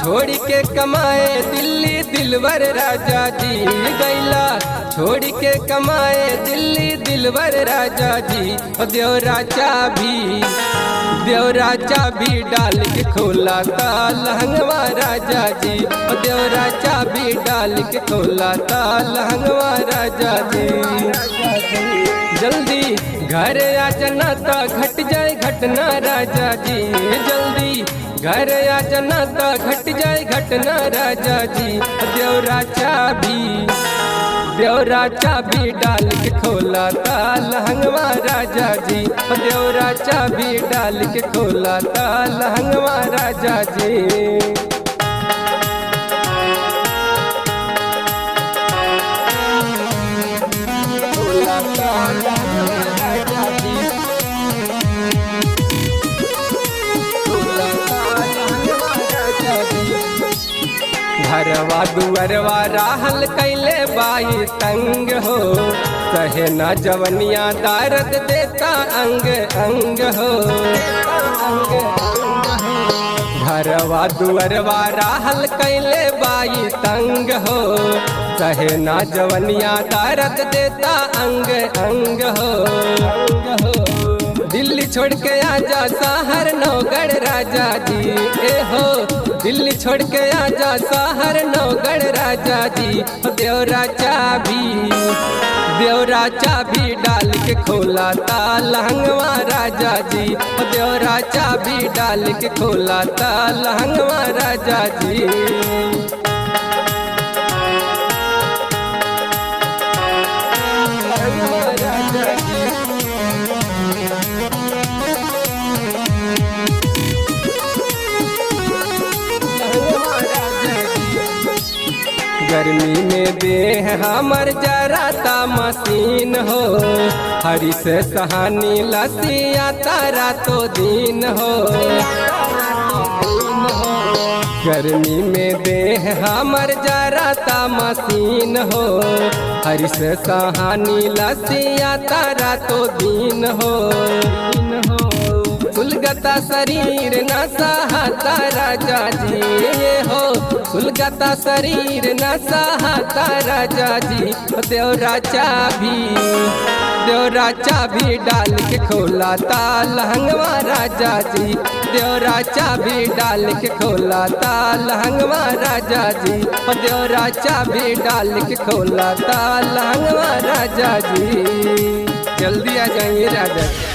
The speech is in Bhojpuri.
छोड़ के कमाए दिल्ली दिलवर राजा जी गैला छोड़ के कमाए दिल्ली दिलवर राजा जी। देवरा चाबी डाल के खोला ताल हंगवा राजा जी। देवरा चाबी डाल के खोला ताल हंगवा राजा जी। जल्दी घर आ जाना तो घट जाए घटना राजा जी। जल्दी घर आ जाना तो घट जाए घटना राजा जी। देवरा चाबी डाल के खोला ताल हंगवा राजा जी। देवरा चाबी डाल के खोला ताल हंगवा राजा जी। घरवा दुअरवा राहल कैले बाई तंग हो कहे न जवनिया दारद देता अंग अंग हो। घरवा दुअरवा राहल कैले बाई तंग हो कहे न जवनिया दारद देता अंग अंग हो। दिल्ली छोड़ के आजा शहर नौगढ़ राजा जी। ए हो दिल्ली छोड़ के आजा शहर नौगढ़ राजा जी। देवरा चाबी डाल के खोला ताल हंगवा राजा जी। देवरा चाबी डाल के खोला ताल हंगवा राजा जी। गर्मी में देह हमर जराता मशीन हो हरी से सहानी लसिया तारा तो दिन हो। गर्मी में देह हमर जराता मशीन हो हरी से सहानी लसिया तारा तो दिन हो। सुलगता शरीर न सहता राजा जी। ये हो सुलगता शरीर न सहता राजा जी। देवरा चाबी डाल के खोला ताल हंगवा राजा जी। देवरा चाबी डाल के खोला ताल हंगवा राजा जी। देवरा चाबी डाल के खोला ताल हंगवा राजा जी। जल्दी आ जाइए राजा जी।